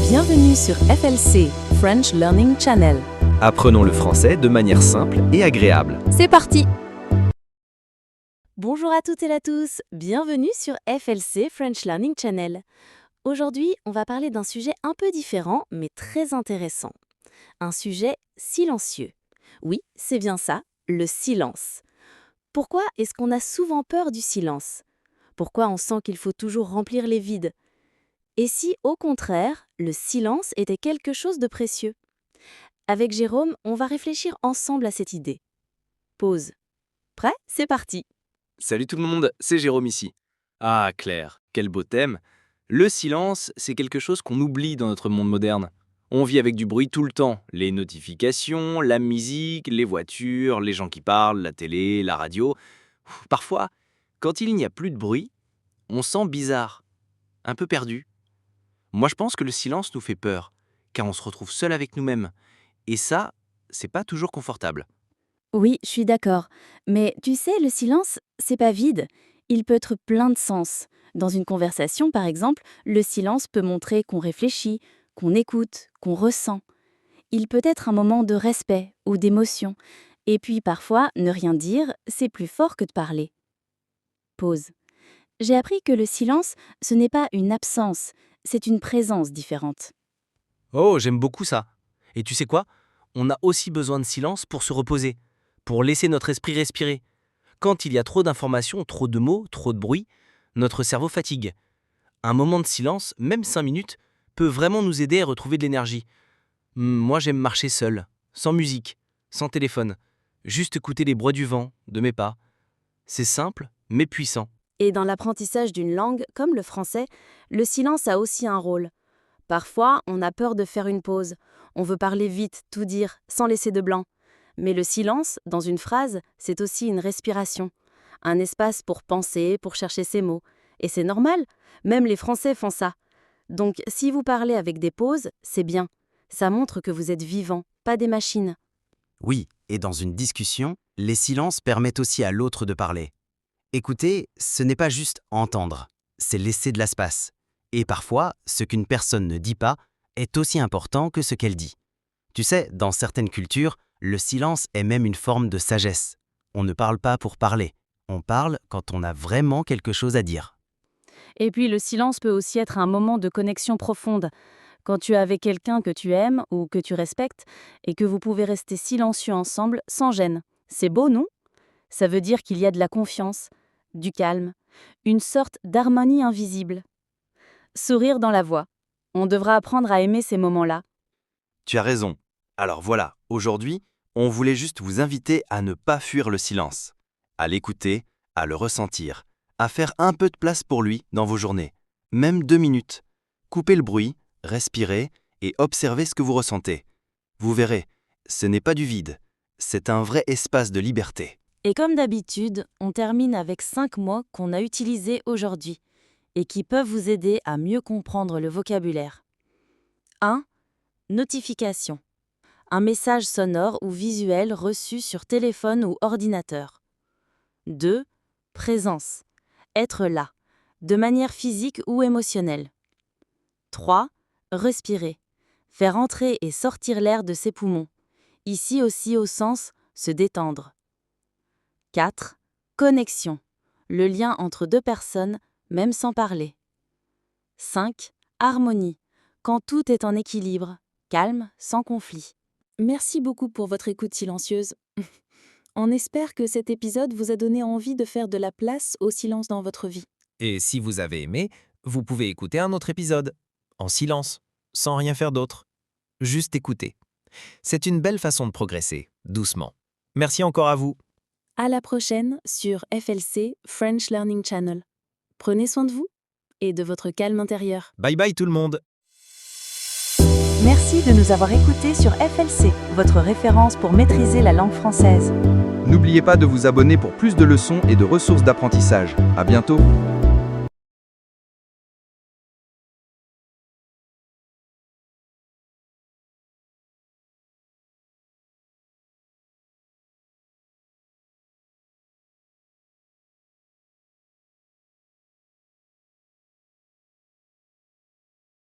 Bienvenue sur FLC, French Learning Channel. Apprenons le français de manière simple et agréable. C'est parti! Bonjour à toutes et à tous, bienvenue sur FLC, French Learning Channel. Aujourd'hui, on va parler d'un sujet un peu différent, mais très intéressant. Un sujet silencieux. Oui, c'est bien ça, le silence. Pourquoi est-ce qu'on a souvent peur du silence? Pourquoi on sent qu'il faut toujours remplir les vides? Et si, au contraire, le silence était quelque chose de précieux? Avec Jérôme, on va réfléchir ensemble à cette idée. Pause. Prêt? C'est parti! Salut tout le monde, c'est Jérôme ici. Ah Claire, quel beau thème. Le silence, c'est quelque chose qu'on oublie dans notre monde moderne. On vit avec du bruit tout le temps. Les notifications, la musique, les voitures, les gens qui parlent, la télé, la radio. Parfois, quand il n'y a plus de bruit, on sent bizarre, un peu perdu. Moi, je pense que le silence nous fait peur, car on se retrouve seul avec nous-mêmes. Et ça, c'est pas toujours confortable. Oui, je suis d'accord. Mais tu sais, le silence, c'est pas vide. Il peut être plein de sens. Dans une conversation, par exemple, le silence peut montrer qu'on réfléchit, qu'on écoute, qu'on ressent. Il peut être un moment de respect ou d'émotion. Et puis parfois, ne rien dire, c'est plus fort que de parler. Pause. J'ai appris que le silence, ce n'est pas une absence, c'est une présence différente. Oh, j'aime beaucoup ça. Et tu sais quoi? On a aussi besoin de silence pour se reposer, pour laisser notre esprit respirer. Quand il y a trop d'informations, trop de mots, trop de bruit, notre cerveau fatigue. Un moment de silence, même 5 minutes, peut vraiment nous aider à retrouver de l'énergie. Moi, j'aime marcher seul, sans musique, sans téléphone, juste écouter les bruits du vent, de mes pas. C'est simple, mais puissant. Et dans l'apprentissage d'une langue, comme le français, le silence a aussi un rôle. Parfois, on a peur de faire une pause. On veut parler vite, tout dire, sans laisser de blanc. Mais le silence, dans une phrase, c'est aussi une respiration. Un espace pour penser, pour chercher ses mots. Et c'est normal, même les Français font ça. Donc, si vous parlez avec des pauses, c'est bien. Ça montre que vous êtes vivant, pas des machines. Oui, et dans une discussion, les silences permettent aussi à l'autre de parler. Écouter, ce n'est pas juste entendre, c'est laisser de l'espace. Et parfois, ce qu'une personne ne dit pas est aussi important que ce qu'elle dit. Tu sais, dans certaines cultures, le silence est même une forme de sagesse. On ne parle pas pour parler, on parle quand on a vraiment quelque chose à dire. Et puis le silence peut aussi être un moment de connexion profonde. Quand tu es avec quelqu'un que tu aimes ou que tu respectes et que vous pouvez rester silencieux ensemble sans gêne. C'est beau, non? Ça veut dire qu'il y a de la confiance, du calme, une sorte d'harmonie invisible. Sourire dans la voix. On devra apprendre à aimer ces moments-là. Tu as raison. Alors voilà, aujourd'hui, on voulait juste vous inviter à ne pas fuir le silence, à l'écouter, à le ressentir, à faire un peu de place pour lui dans vos journées, même 2 minutes. Coupez le bruit, respirez et observez ce que vous ressentez. Vous verrez, ce n'est pas du vide, c'est un vrai espace de liberté. Et comme d'habitude, on termine avec 5 mots qu'on a utilisés aujourd'hui et qui peuvent vous aider à mieux comprendre le vocabulaire. 1. Notification. Un message sonore ou visuel reçu sur téléphone ou ordinateur. 2. Présence. Être là, de manière physique ou émotionnelle. 3. Respirer. Faire entrer et sortir l'air de ses poumons. Ici aussi au sens se détendre. 4. Connexion. Le lien entre deux personnes, même sans parler. 5. Harmonie. Quand tout est en équilibre, calme, sans conflit. Merci beaucoup pour votre écoute silencieuse. On espère que cet épisode vous a donné envie de faire de la place au silence dans votre vie. Et si vous avez aimé, vous pouvez écouter un autre épisode, en silence, sans rien faire d'autre. Juste écouter. C'est une belle façon de progresser, doucement. Merci encore à vous. À la prochaine sur FLC, French Learning Channel. Prenez soin de vous et de votre calme intérieur. Bye bye tout le monde. Merci de nous avoir écoutés sur FLC, votre référence pour maîtriser la langue française. N'oubliez pas de vous abonner pour plus de leçons et de ressources d'apprentissage. À bientôt!